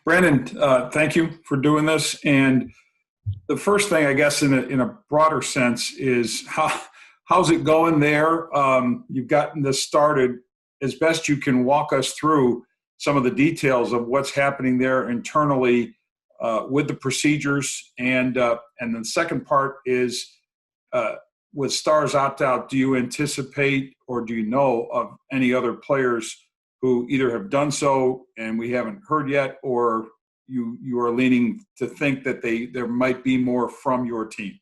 Brandon, thank you for doing this. And the first thing, I guess, in a broader sense, is how's it going there? You've gotten this started. As best you can, walk us through some of the details of what's happening there internally with the procedures, and the second part is uh, with Stars opt out. Do you anticipate or do you know of any other players who either have done so and we haven't heard yet, or you are leaning to think that there might be more from your team?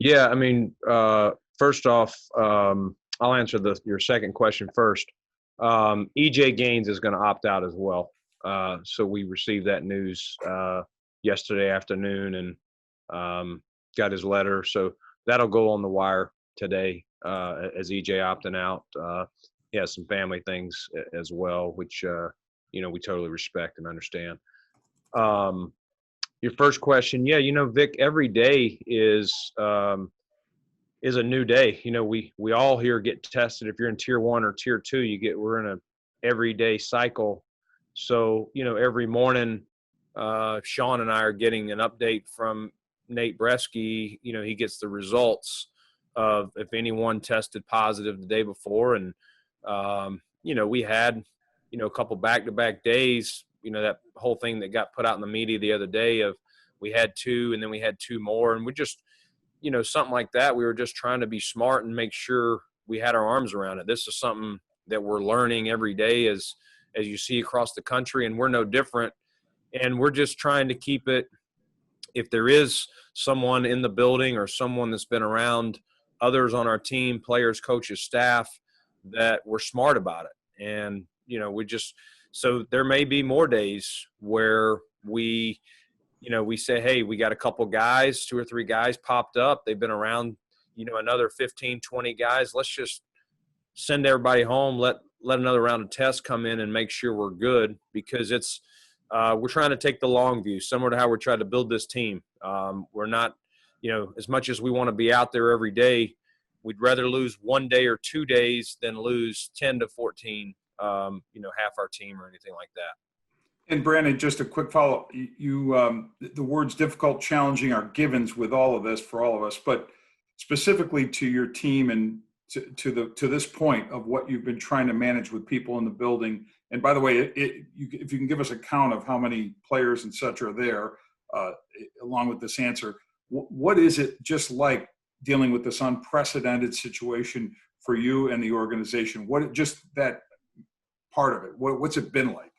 Yeah, I mean, first off, I'll answer your second question first. EJ Gaines is going to opt out as well. So we received that news yesterday afternoon and got his letter. So that'll go on the wire today as EJ opting out. He has some family things as well, which we totally respect and understand. Your first question, yeah, Vic, every day is a new day. We all here get tested. If you're in tier 1 or tier 2, we're in a everyday cycle. So, every morning, Sean and I are getting an update from Nate Bresky. He gets the results of if anyone tested positive the day before. And, we had, a couple back-to-back days, that whole thing that got put out in the media the other day of we had 2 and then we had 2 more. And we just, something like that. We were just trying to be smart and make sure we had our arms around it. This is something that we're learning every day as you see across the country, and we're no different. And we're just trying to keep it, if there is someone in the building or someone that's been around others on our team, players, coaches, staff, that we're smart about it. And, so there may be more days where we say, hey, we got a couple guys, 2 or 3 guys popped up. They've been around, another 15, 20 guys. Let's just send everybody home, let another round of tests come in and make sure we're good, because it's we're trying to take the long view, similar to how we're trying to build this team. We're not, as much as we want to be out there every day, we'd rather lose 1 day or 2 days than lose 10 to 14, half our team or anything like that. And Brandon, just a quick follow-up. The words difficult, challenging are givens with all of this for all of us, but specifically to your team and to this point of what you've been trying to manage with people in the building. And by the way, if you can give us a count of how many players and such are there, along with this answer, what is it just like dealing with this unprecedented situation for you and the organization? Just that part of it, what's it been like?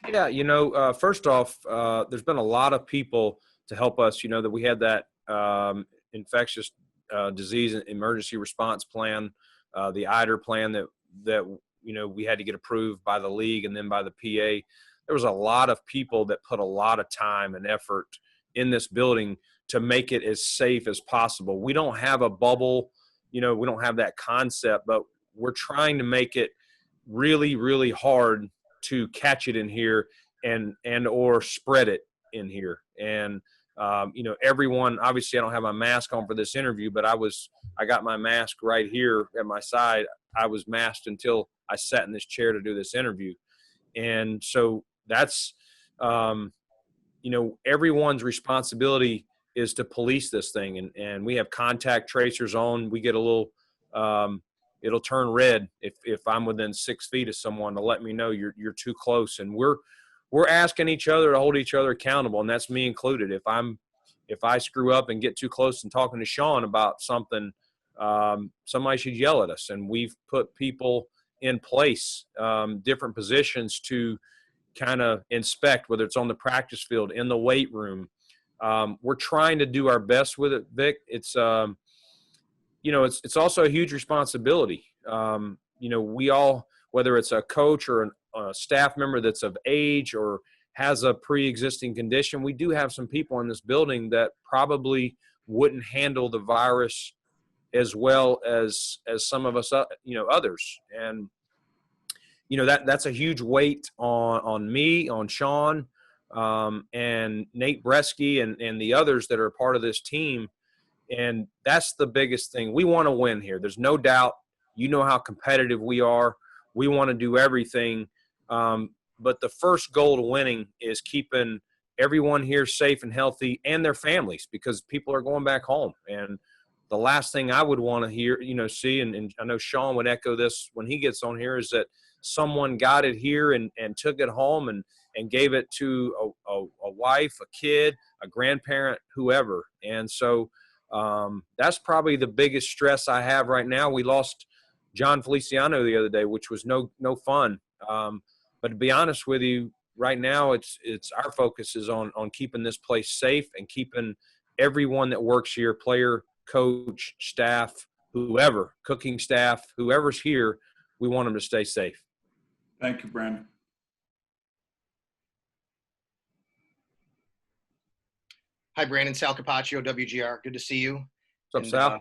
Yeah, first off, there's been a lot of people to help us, that we had that infectious disease emergency response plan, the EIDR plan that we had to get approved by the league and then by the PA. There was a lot of people that put a lot of time and effort in this building to make it as safe as possible. We don't have a bubble, we don't have that concept, but we're trying to make it really, really hard to catch it in here and or spread it in here. And everyone, obviously I don't have my mask on for this interview, but I got my mask right here at my side. I was masked until I sat in this chair to do this interview. And so that's, everyone's responsibility is to police this thing. And we have contact tracers on. We get a little, it'll turn red if I'm within 6 feet of someone to let me know you're too close. And we're asking each other to hold each other accountable, and that's me included. If I screw up and get too close and talking to Sean about something, somebody should yell at us. And we've put people in place, different positions to kind of inspect, whether it's on the practice field, in the weight room. We're trying to do our best with it, Vic. It's also a huge responsibility. We all, whether it's a coach or a staff member that's of age or has a pre-existing condition, we do have some people in this building that probably wouldn't handle the virus as well as some of us, others. And, that's a huge weight on me, on Sean, and Nate Bresky and the others that are a part of this team. And that's the biggest thing. We want to win here. There's no doubt. You know how competitive we are. We want to do everything. but the first goal to winning is keeping everyone here safe and healthy and their families, because people are going back home. And the last thing I would want to hear, see, and I know Sean would echo this when he gets on here, is that someone got it here and took it home and gave it to a wife, a kid, a grandparent, whoever. And so that's probably the biggest stress I have right now. We lost John Feliciano the other day, which was no fun. But to be honest with you, right now it's our focus is on keeping this place safe and keeping everyone that works here, player, coach, staff, whoever, cooking staff, whoever's here, we want them to stay safe. Thank you, Brandon. Hi, Brandon. Sal Capaccio, WGR. Good to see you. What's up, Sal?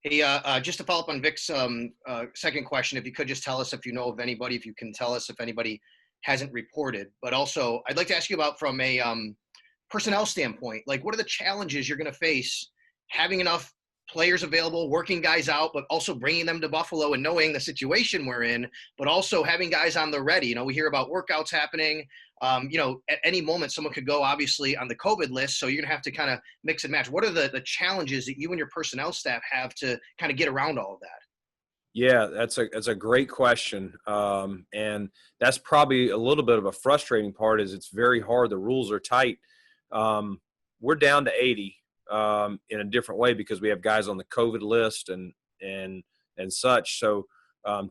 Hey, just to follow up on Vic's second question, if you could just tell us if you know of anybody, if you can tell us if anybody hasn't reported. But also, I'd like to ask you about from a personnel standpoint, like what are the challenges you're going to face having enough players available, working guys out, but also bringing them to Buffalo and knowing the situation we're in, but also having guys on the ready. We hear about workouts happening. At any moment, someone could go obviously on the COVID list. So you're going to have to kind of mix and match. What are the challenges that you and your personnel staff have to kind of get around all of that? Yeah, that's a great question. And that's probably a little bit of a frustrating part, is it's very hard. The rules are tight. We're down to 80 in a different way because we have guys on the COVID list and such. So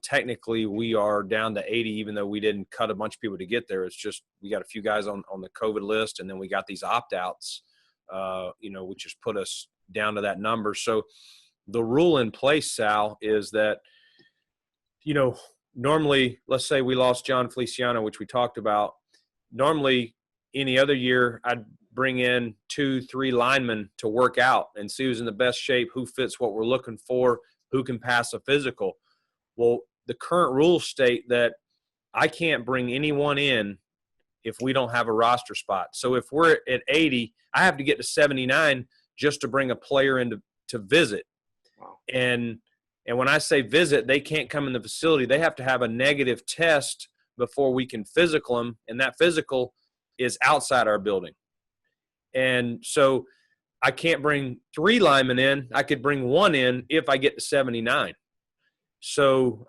technically we are down to 80, even though we didn't cut a bunch of people to get there. It's just we got a few guys on the COVID list, and then we got these opt-outs, which has put us down to that number. So the rule in place, Sal, is that, normally, let's say we lost John Feliciano, which we talked about. Normally, any other year, I'd bring in 2-3 linemen to work out and see who's in the best shape, who fits what we're looking for, who can pass a physical. Well, the current rules state that I can't bring anyone in if we don't have a roster spot. So if we're at 80, I have to get to 79 just to bring a player in to visit. Wow. And when I say visit, they can't come in the facility. They have to have a negative test before we can physical them, and that physical is outside our building. And so I can't bring 3 linemen in. I could bring 1 in if I get to 79. So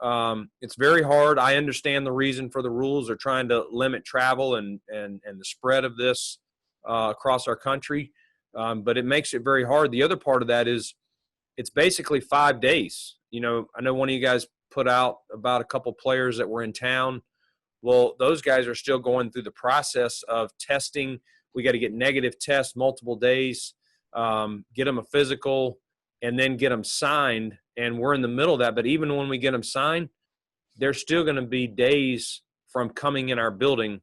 it's very hard. I understand the reason for the rules. They're trying to limit travel and the spread of this across our country. But it makes it very hard. The other part of that is it's basically 5 days. I know one of you guys put out about a couple players that were in town. Well, those guys are still going through the process of testing. We got to get negative tests multiple days, get them a physical, and then get them signed. And we're in the middle of that. But even when we get them signed, there's still going to be days from coming in our building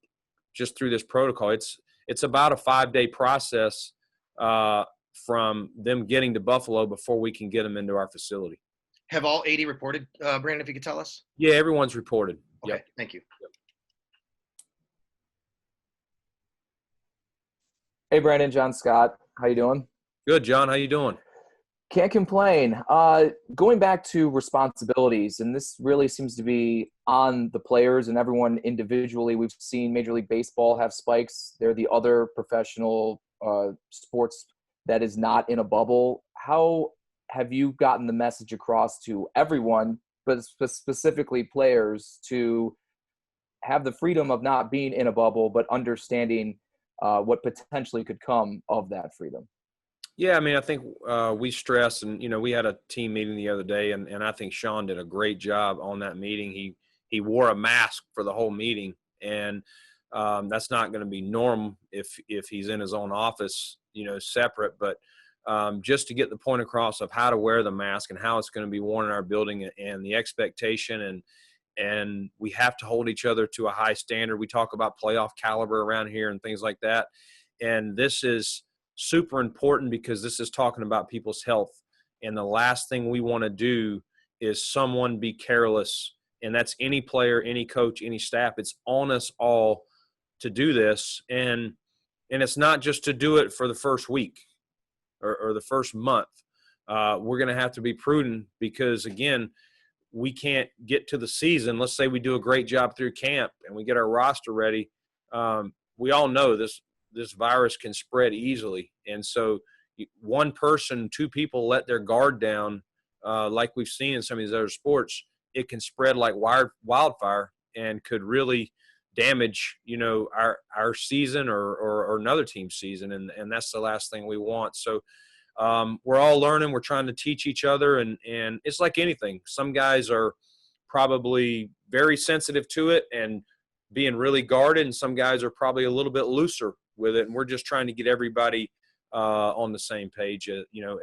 just through this protocol. It's about a 5-day process from them getting to Buffalo before we can get them into our facility. Have all 80 reported, Brandon, if you could tell us? Yeah, everyone's reported. Okay, Yep. Thank you. Yep. Hey, Brandon, John Scott. How you doing? Good, John. How you doing? Can't complain. Going back to responsibilities, and this really seems to be on the players and everyone individually. We've seen Major League Baseball have spikes. They're the other professional sports that is not in a bubble. How have you gotten the message across to everyone, but specifically players, to have the freedom of not being in a bubble, but understanding what potentially could come of that freedom? Yeah, I mean, I think we stress, and we had a team meeting the other day, and I think Sean did a great job on that meeting. He wore a mask for the whole meeting, and that's not going to be norm if he's in his own office, separate. But just to get the point across of how to wear the mask and how it's going to be worn in our building, and the expectation, and we have to hold each other to a high standard. We talk about playoff caliber around here and things like that, and this is super important because this is talking about people's health. And the last thing we want to do is someone be careless. And that's any player, any coach, any staff. It's on us all to do this. And it's not just to do it for the first week or the first month. We're going to have to be prudent because, again, we can't get to the season. Let's say we do a great job through camp and we get our roster ready. We all know this virus can spread easily. And so one person, two people let their guard down, like we've seen in some of these other sports, it can spread like wildfire and could really damage, our season or another team's season. And that's the last thing we want. So we're all learning. We're trying to teach each other. And it's like anything. Some guys are probably very sensitive to it and being really guarded, and some guys are probably a little bit looser with it. And we're just trying to get everybody on the same page,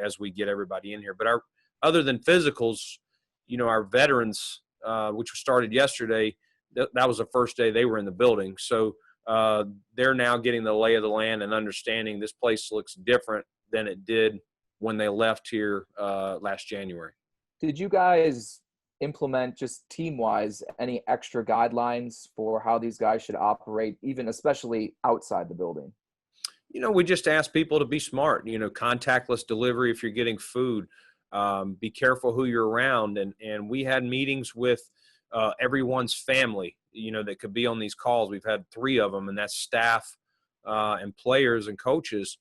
as we get everybody in here. But other than physicals, our veterans, which started yesterday, that was the first day they were in the building. So they're now getting the lay of the land and understanding this place looks different than it did when they left here last January. Did you guys implement, just team-wise, any extra guidelines for how these guys should operate, even especially outside the building? We just ask people to be smart, contactless delivery if you're getting food. Be careful who you're around. And we had meetings with everyone's family, that could be on these calls. We've had 3 of them, and that's staff and players and coaches,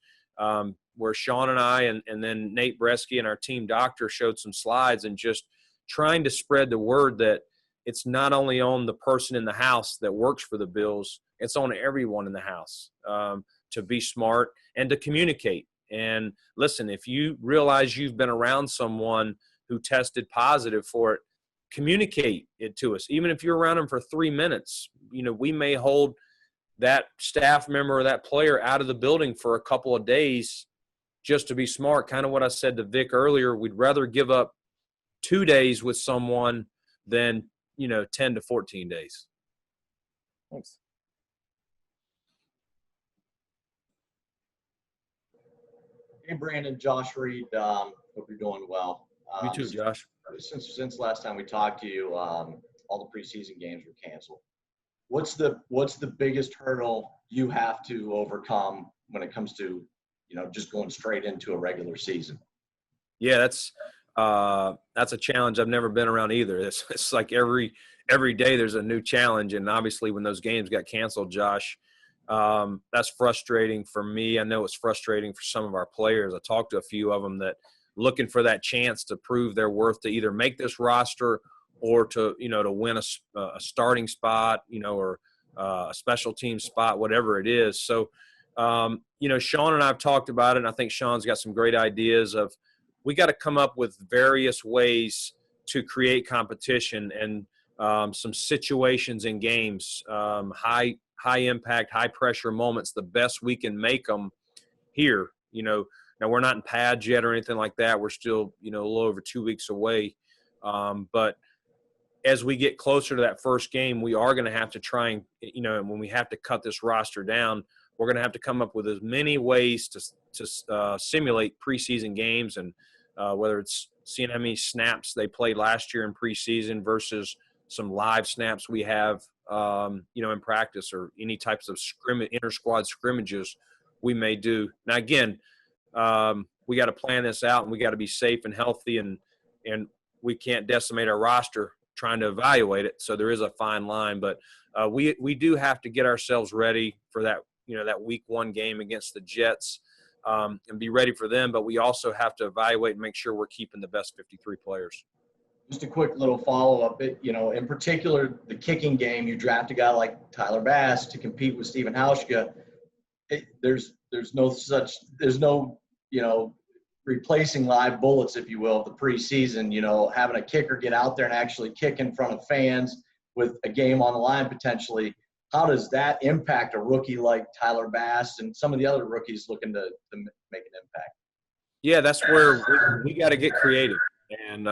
where Sean and I and then Nate Bresky and our team doctor showed some slides and just trying to spread the word that it's not only on the person in the house that works for the Bills, it's on everyone in the house to be smart and to communicate. And listen, if you realize you've been around someone who tested positive for it, communicate it to us. Even if you're around them for 3 minutes, we may hold that staff member or that player out of the building for a couple of days just to be smart. Kind of what I said to Vic earlier, we'd rather give up 2 days with someone than, 10 to 14 days. Thanks. Hey, Brandon, Josh Reed. Hope you're doing well. You too, Josh. Since last time we talked to you, all the preseason games were canceled. What's the biggest hurdle you have to overcome when it comes to, just going straight into a regular season? Yeah, that's a challenge I've never been around either. It's like every day there's a new challenge, and obviously when those games got canceled, Josh, that's frustrating for me. I know it's frustrating for some of our players. I talked to a few of them that looking for that chance to prove their worth to either make this roster or to win a starting spot, or a special team spot, whatever it is. So, Sean and I have talked about it, and I think Sean's got some great ideas of we got to come up with various ways to create competition and some situations in games, high impact, high pressure moments, the best we can make them here. Now we're not in pads yet or anything like that. We're still, a little over 2 weeks away. But as we get closer to that first game, we are going to have to try and, when we have to cut this roster down, we're going to have to come up with as many ways to simulate preseason games, and whether it's seeing how many snaps they played last year in preseason versus some live snaps we have, in practice, or any types of inter-squad scrimmages we may do. Now, again, we got to plan this out, and we got to be safe and healthy, and we can't decimate our roster trying to evaluate it. So there is a fine line, but we do have to get ourselves ready for that, that week 1 game against the Jets, and be ready for them. But we also have to evaluate and make sure we're keeping the best 53 players. Just a quick little follow-up. In particular, the kicking game, you draft a guy like Tyler Bass to compete with Stephen Hauschka. There's no replacing live bullets, if you will, of the preseason. Having a kicker get out there and actually kick in front of fans with a game on the line potentially. How does that impact a rookie like Tyler Bass and some of the other rookies looking to make an impact? Yeah, that's where we got to get creative. And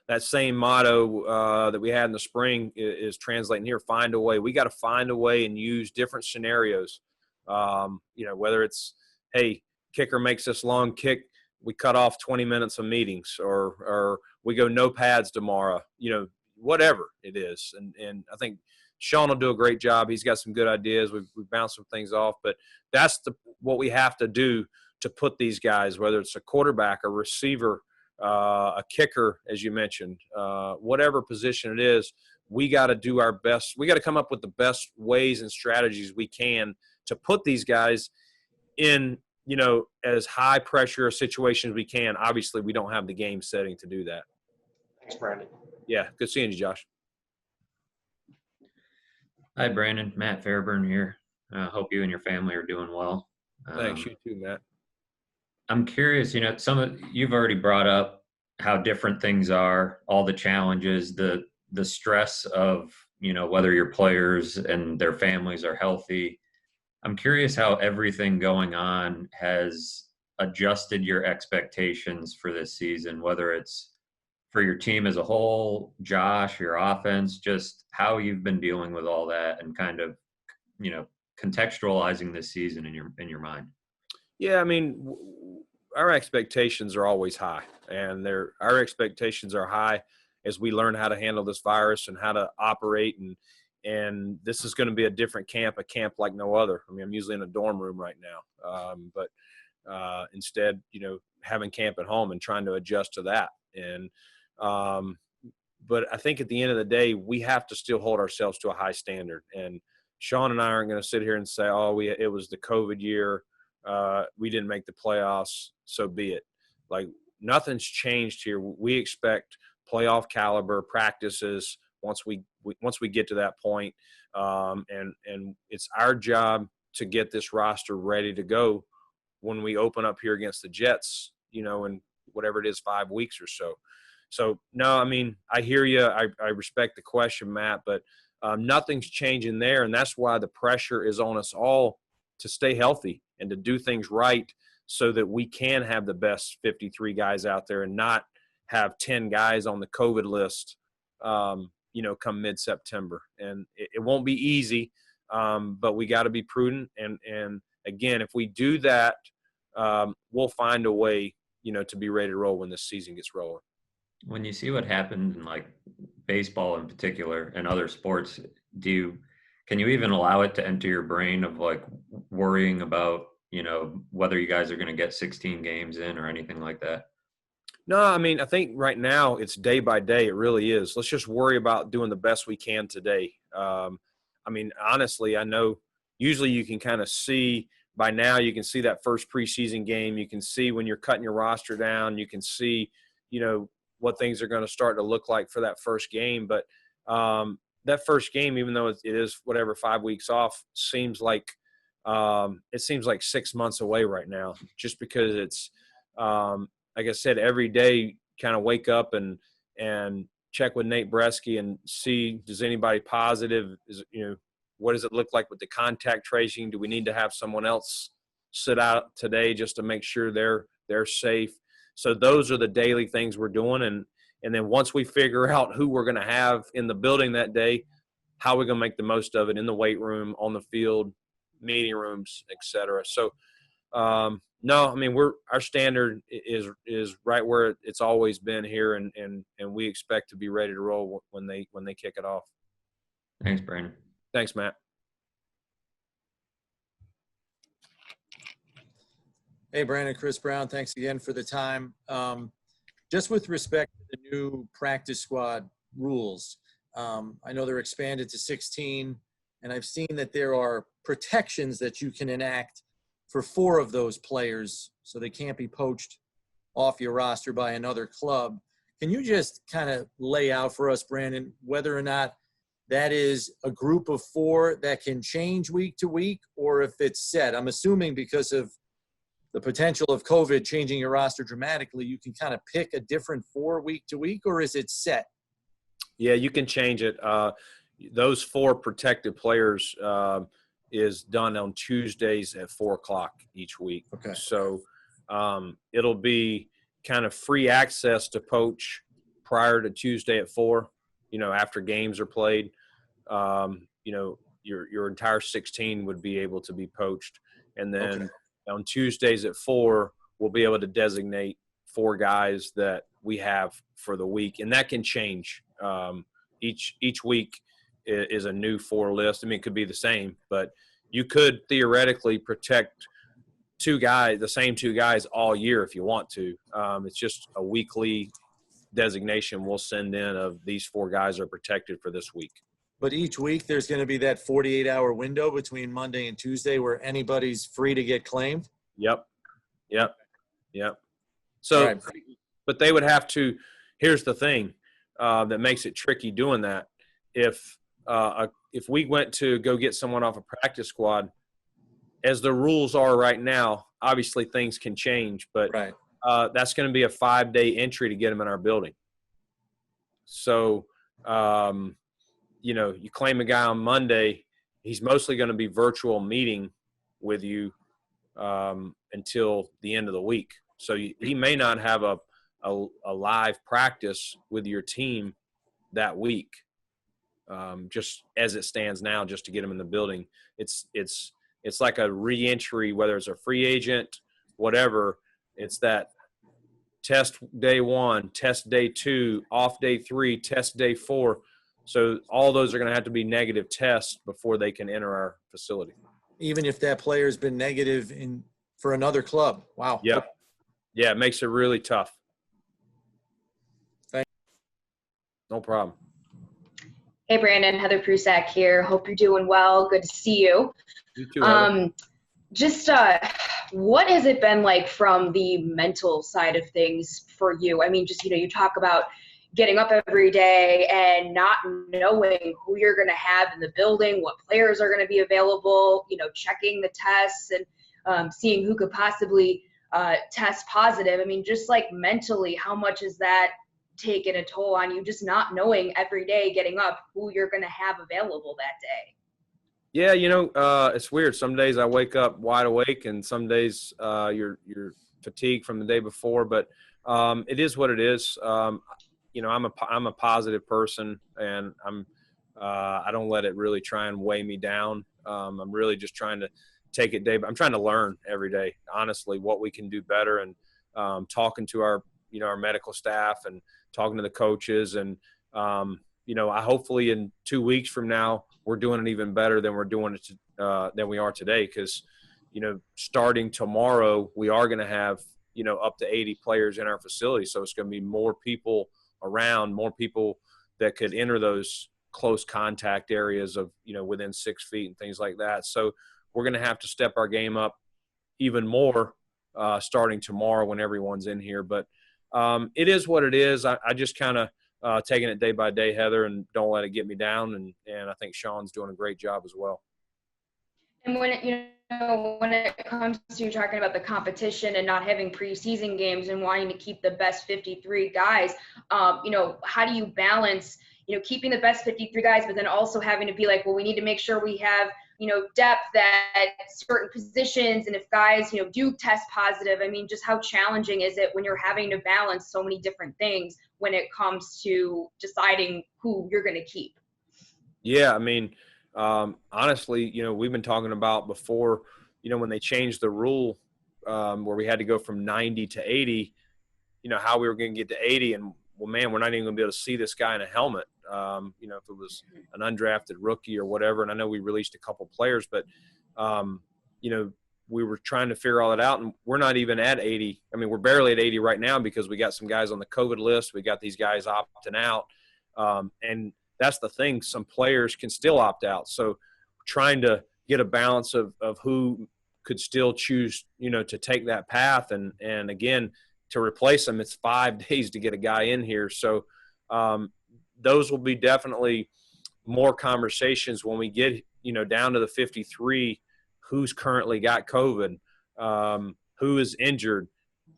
that same motto that we had in the spring is translating here: find a way. We got to find a way and use different scenarios. Whether it's, hey, kicker makes this long kick, we cut off 20 minutes of meetings, or we go no pads tomorrow, whatever it is. And I think Sean will do a great job. He's got some good ideas. We've bounced some things off, but that's what we have to do to put these guys, whether it's a quarterback, a receiver, a kicker, as you mentioned, whatever position it is, we got to do our best. We got to come up with the best ways and strategies we can to put these guys in, as high pressure a situation as we can. Obviously, we don't have the game setting to do that. Thanks, Brandon. Yeah, good seeing you, Josh. Hi, Brandon. Matt Fairburn here. Hope you and your family are doing well. Thanks, you too, Matt. I'm curious, you've already brought up how different things are, all the challenges, the stress of, whether your players and their families are healthy. I'm curious how everything going on has adjusted your expectations for this season, whether it's for your team as a whole, Josh, your offense, just how you've been dealing with all that and kind of, contextualizing this season in your mind. Yeah, I mean, our expectations are always high, and our expectations are high as we learn how to handle this virus and how to operate. And this is going to be a different camp, a camp like no other. I mean, I'm usually in a dorm room right now, but instead, having camp at home and trying to adjust to that. And but I think at the end of the day, we have to still hold ourselves to a high standard. And Sean and I aren't going to sit here and say, "Oh, it was the COVID year. We didn't make the playoffs, so be it." Like, nothing's changed here. We expect playoff caliber practices once we get to that point. And it's our job to get this roster ready to go when we open up here against the Jets, in whatever it is, 5 weeks or so. So, no, I mean, I hear you. I respect the question, Matt, but nothing's changing there. And that's why the pressure is on us all to stay healthy and to do things right so that we can have the best 53 guys out there and not have 10 guys on the COVID list, come mid-September. And it won't be easy, but we got to be prudent. And again, if we do that, we'll find a way, to be ready to roll when this season gets rolling. When you see what happened in like baseball in particular and other sports, can you even allow it to enter your brain of like worrying about, whether you guys are going to get 16 games in or anything like that? No, I mean, I think right now it's day by day. It really is. Let's just worry about doing the best we can today. I mean, honestly, I know usually you can kind of see by now, you can see that first preseason game. You can see when you're cutting your roster down, you can see, what things are going to start to look like for that first game. But that first game, even though it is whatever 5 weeks off, seems like 6 months away right now, just because it's like I said, every day kind of wake up and check with Nate Bresky and see, does anybody positive? What does it look like with the contact tracing? Do we need to have someone else sit out today just to make sure they're safe? So those are the daily things we're doing. And then once we figure out who we're going to have in the building that day, how we're going to make the most of it in the weight room, on the field, meeting rooms, et cetera. So, no, I mean, our standard is right where it's always been here, and we expect to be ready to roll when they kick it off. Thanks, Brandon. Thanks, Matt. Hey, Brandon, Chris Brown, thanks again for the time. Just with respect to the new practice squad rules, I know they're expanded to 16, and I've seen that there are protections that you can enact for 4 of those players, so they can't be poached off your roster by another club. Can you just kind of lay out for us, Brandon, whether or not that is a group of 4 that can change week to week, or if it's set? I'm assuming because of the potential of COVID changing your roster dramatically, you can kind of pick a different 4 week to week, or is it set? Yeah, you can change it. Those 4 protected players is done on Tuesdays at 4:00 each week. Okay. So it'll be kind of free access to poach prior to Tuesday at 4. After games are played, your entire 16 would be able to be poached, and then on Tuesdays at 4, we'll be able to designate 4 guys that we have for the week, and that can change. Each week is a new 4 list. I mean, it could be the same, but you could theoretically protect the same two guys all year if you want to. It's just a weekly designation we'll send in of these 4 guys are protected for this week. But each week there's going to be that 48-hour window between Monday and Tuesday where anybody's free to get claimed? Yep. So, Right. but they would have to – here's the thing that makes it tricky doing that. If we went to go get someone off a practice squad, as the rules are right now, obviously things can change, but Right. That's going to be a 5-day entry to get them in our building. So, you claim a guy on Monday, he's mostly going to be virtual meeting with you until the end of the week. So he may not have a live practice with your team that week, just as it stands now, just to get him in the building. It's like a re-entry, whether it's a free agent, whatever. It's that test day 1, test day 2, off day 3, test day 4. So all those are going to have to be negative tests before they can enter our facility. Even if that player's been negative for another club. Wow. Yeah. Yeah, it makes it really tough. Thank you. No problem. Hey, Brandon, Heather Prusak here. Hope you're doing well. Good to see you. You too, Heather. Just what has it been like from the mental side of things for you? I mean, just, you talk about getting up every day and not knowing who you're going to have in the building, what players are going to be available, checking the tests and seeing who could possibly test positive. I mean, just like mentally, how much is that taken a toll on you, just not knowing every day getting up who you're going to have available that day? Yeah, it's weird. Some days I wake up wide awake, and some days you're fatigued from the day before. But it is what it is. I'm a positive person, and I don't let it really try and weigh me down. I'm really just trying to take it day. I'm trying to learn every day, honestly, what we can do better, and talking to our medical staff and talking to the coaches, and I hopefully in 2 weeks from now we're doing it even better than we're doing it than we are today. Because starting tomorrow we are going to have up to 80 players in our facility, so it's going to be more people around, more people that could enter those close contact areas of within 6 feet and things like that. So we're going to have to step our game up even more starting tomorrow when everyone's in here. But it is what it is. I just kind of taking it day by day, Heather, and don't let it get me down. And I think Sean's doing a great job as well. And when it comes to talking about the competition and not having preseason games and wanting to keep the best 53 guys, how do you balance, keeping the best 53 guys, but then also having to be like, well, we need to make sure we have, depth at certain positions. And if guys, do test positive, I mean, just how challenging is it when you're having to balance so many different things when it comes to deciding who you're going to keep? Yeah, I mean, honestly, we've been talking about before, when they changed the rule where we had to go from 90 to 80, how we were going to get to 80. And, well, man, we're not even going to be able to see this guy in a helmet, if it was an undrafted rookie or whatever. And I know we released a couple players, but, we were trying to figure all that out, and we're not even at 80. I mean, we're barely at 80 right now because we got some guys on the COVID list. We got these guys opting out. And that's the thing. Some players can still opt out. So trying to get a balance of who could still choose, to take that path. And again, to replace them, it's 5 days to get a guy in here. So those will be definitely more conversations when we get, down to the 53, who's currently got COVID, who is injured,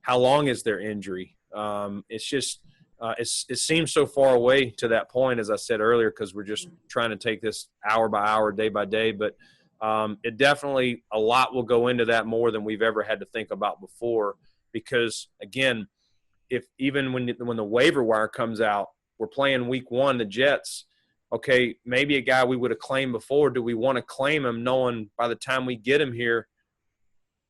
how long is their injury. It's just, it seems so far away to that point, as I said earlier, because we're just trying to take this hour by hour, day by day. But it definitely, a lot will go into that more than we've ever had to think about before. Because again, if even when the waiver wire comes out, we're playing week 1, the Jets. Okay, maybe a guy we would have claimed before. Do we want to claim him knowing by the time we get him here,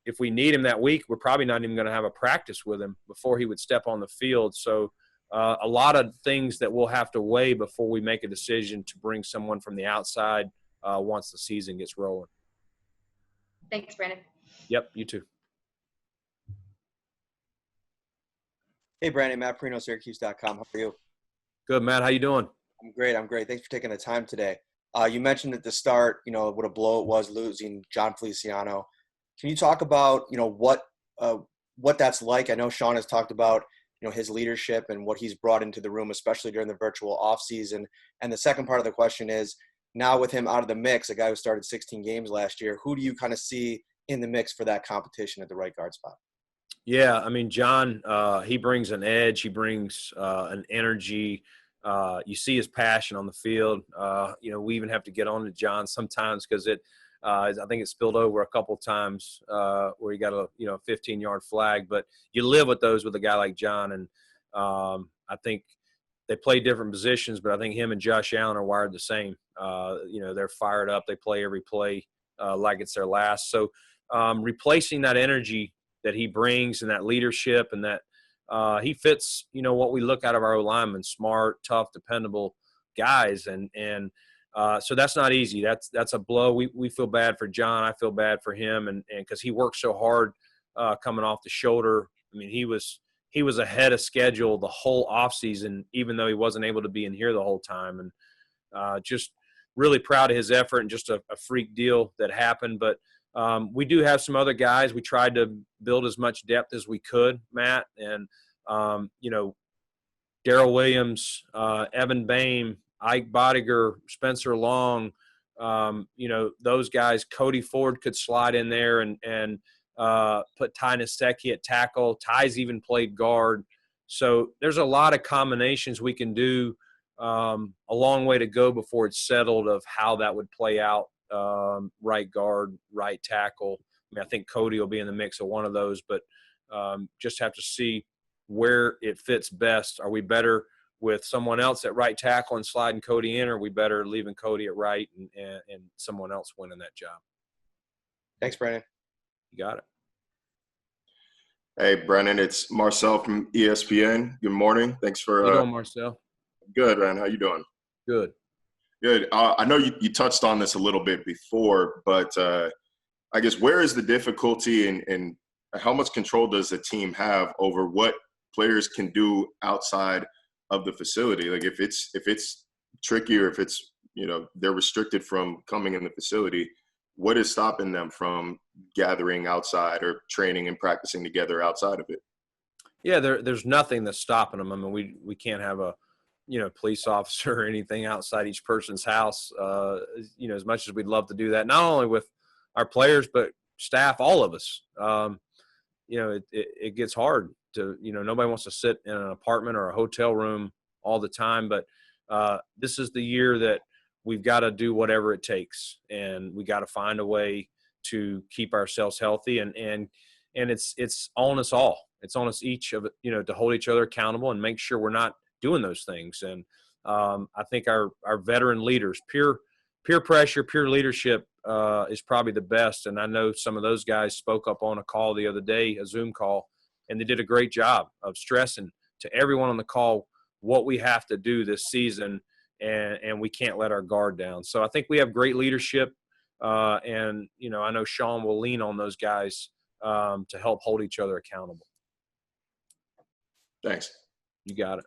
if we need him that week, we're probably not even going to have a practice with him before he would step on the field. So a lot of things that we'll have to weigh before we make a decision to bring someone from the outside once the season gets rolling. Thanks, Brandon. Yep, you too. Hey, Brandon, Matt Perino, Syracuse.com. How are you? Good, Matt. How you doing? I'm great. I'm great. Thanks for taking the time today. You mentioned at the start, what a blow it was losing John Feliciano. Can you talk about, what that's like? I know Sean has talked about, his leadership and what he's brought into the room, especially during the virtual off season. And the second part of the question is, now with him out of the mix, a guy who started 16 games last year, who do you kind of see in the mix for that competition at the right guard spot? Yeah, I mean, John, he brings an edge. He brings an energy. You see his passion on the field. We even have to get on to John sometimes because I think it spilled over a couple times where he got a 15-yard flag. But you live with those with a guy like John, and I think they play different positions, but I think him and Josh Allen are wired the same. They're fired up. They play every play like it's their last. So replacing that energy that he brings and that leadership and that he fits, what we look out of our O-linemen, smart, tough, dependable guys. And so that's not easy. That's a blow. We feel bad for John. I feel bad for him. And cause he worked so hard coming off the shoulder. I mean, he was ahead of schedule the whole offseason, even though he wasn't able to be in here the whole time. And just really proud of his effort and just a freak deal that happened. But we do have some other guys. We tried to build as much depth as we could, Matt. And, Darrell Williams, Evan Boehm, Ike Bodiger, Spencer Long, those guys. Cody Ford could slide in there and put Ty Nsekhe at tackle. Ty's even played guard. So there's a lot of combinations we can do. A long way to go before it's settled of how that would play out. Right guard, right tackle. I mean, I think Cody will be in the mix of one of those, but just have to see where it fits best. Are we better with someone else at right tackle and sliding Cody in, or are we better leaving Cody at right and someone else winning that job? Thanks, Brandon. You got it. Hey, Brandon, it's Marcel from ESPN. Good morning. Thanks for How you doing, Marcel? Good, man. How you doing? Good. Good. I know you touched on this a little bit before, but I guess where is the difficulty and how much control does the team have over what players can do outside of the facility? Like if it's tricky or if it's, they're restricted from coming in the facility, what is stopping them from gathering outside or training and practicing together outside of it? Yeah, there's nothing that's stopping them. I mean, we can't have a police officer or anything outside each person's house, as much as we'd love to do that, not only with our players, but staff, all of us. It gets hard to, nobody wants to sit in an apartment or a hotel room all the time, but this is the year that we've got to do whatever it takes, and we got to find a way to keep ourselves healthy, and it's on us all. It's on us each of it, to hold each other accountable and make sure we're not doing those things. And I think our veteran leaders, peer pressure, peer leadership is probably the best. And I know some of those guys spoke up on a call the other day, a Zoom call, and they did a great job of stressing to everyone on the call what we have to do this season, and we can't let our guard down. So I think we have great leadership, and I know Sean will lean on those guys to help hold each other accountable. Thanks. You got it.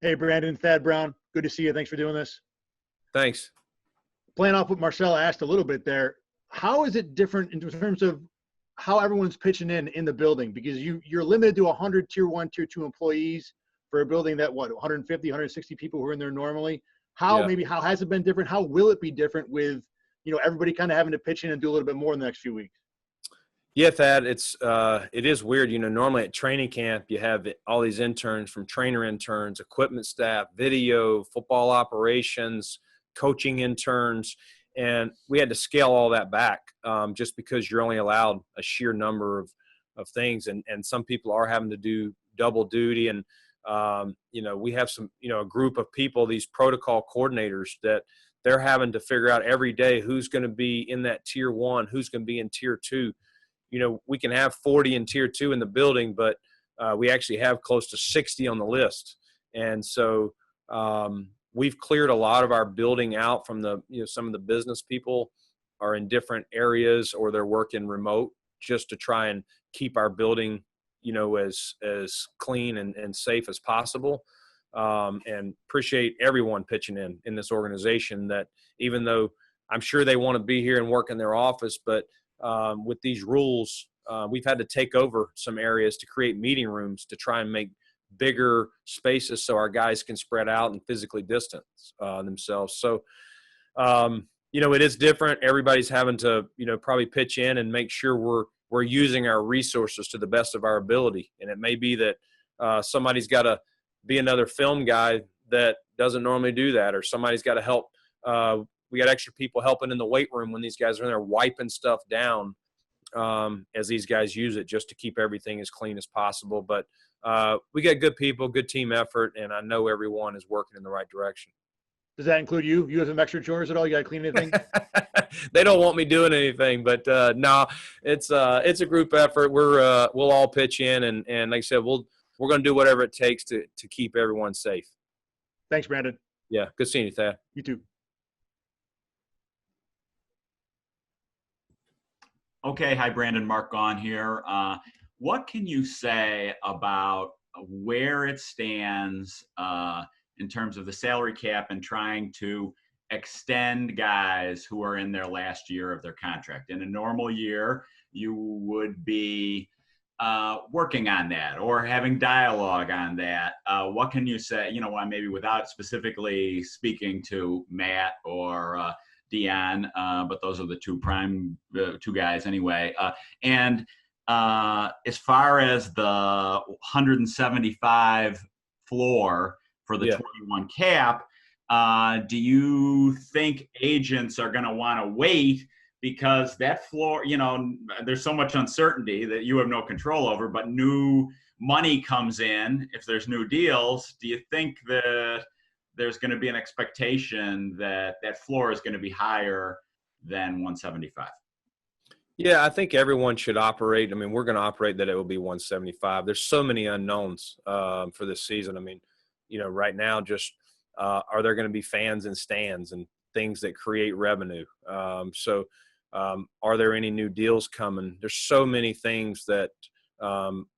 Hey, Brandon, Thad Brown. Good to see you. Thanks for doing this. Thanks. Playing off what Marcel asked a little bit there, how is it different in terms of how everyone's pitching in the building? Because you're limited to 100 Tier 1, Tier 2 employees for a building that, 150, 160 people who are in there normally? How has it been different? How will it be different with, everybody kind of having to pitch in and do a little bit more in the next few weeks? Yeah, Thad, it is weird. Normally at training camp, you have all these interns, from trainer interns, equipment staff, video, football operations, coaching interns, and we had to scale all that back just because you're only allowed a sheer number of things, and some people are having to do double duty, and we have some a group of people, these protocol coordinators, that they're having to figure out every day who's going to be in that Tier 1, who's going to be in Tier 2. We can have 40 in Tier 2 in the building, but we actually have close to 60 on the list. And so we've cleared a lot of our building out from some of the business people are in different areas or they're working remote just to try and keep our building, as clean and safe as possible. And appreciate everyone pitching in this organization, that even though I'm sure they want to be here and work in their office, but with these rules, we've had to take over some areas to create meeting rooms to try and make bigger spaces so our guys can spread out and physically distance themselves. So, it is different. Everybody's having to, probably pitch in and make sure we're using our resources to the best of our ability. And it may be that somebody's got to be another film guy that doesn't normally do that, or somebody's got to help. We got extra people helping in the weight room when these guys are in there wiping stuff down as these guys use it, just to keep everything as clean as possible. But we got good people, good team effort, and I know everyone is working in the right direction. Does that include you? You have some extra chores at all? You got to clean anything? They don't want me doing anything, but no, it's a group effort. We'll all pitch in, and like I said, we're going to do whatever it takes to keep everyone safe. Thanks, Brandon. Yeah, good seeing you, Thad. You too. Okay, hi, Brandon. Mark Gahn here. What can you say about where it stands in terms of the salary cap and trying to extend guys who are in their last year of their contract? In a normal year, you would be working on that or having dialogue on that. What can you say, maybe without specifically speaking to Matt or Dion, but those are the two guys anyway. And as far as the 175 floor for the 21 cap, do you think agents are going to want to wait, because that floor, there's so much uncertainty that you have no control over, but new money comes in if there's new deals? Do you think that there's going to be an expectation that that floor is going to be higher than 175? Yeah, I think everyone should operate. I mean, we're going to operate that it will be 175. There's so many unknowns for this season. I mean, right now, just are there going to be fans in stands and things that create revenue? Are there any new deals coming? There's so many things that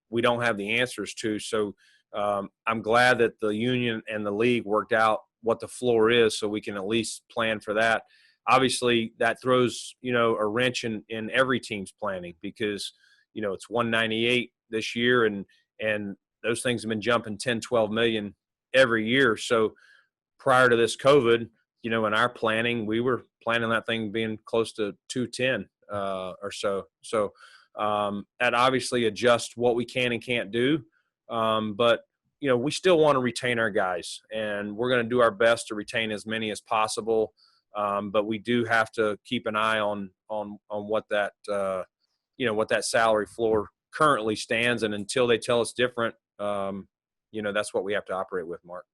we don't have the answers to. So I'm glad that the union and the league worked out what the floor is, so we can at least plan for that. Obviously, that throws, a wrench in every team's planning, because, it's 198 this year, and those things have been jumping 10, 12 million every year. So prior to this COVID, in our planning, we were planning that thing being close to 210 or so. So that obviously adjusts what we can and can't do. But, we still want to retain our guys, and we're going to do our best to retain as many as possible. But we do have to keep an eye on what that, what that salary floor currently stands. And until they tell us different, that's what we have to operate with, Mark.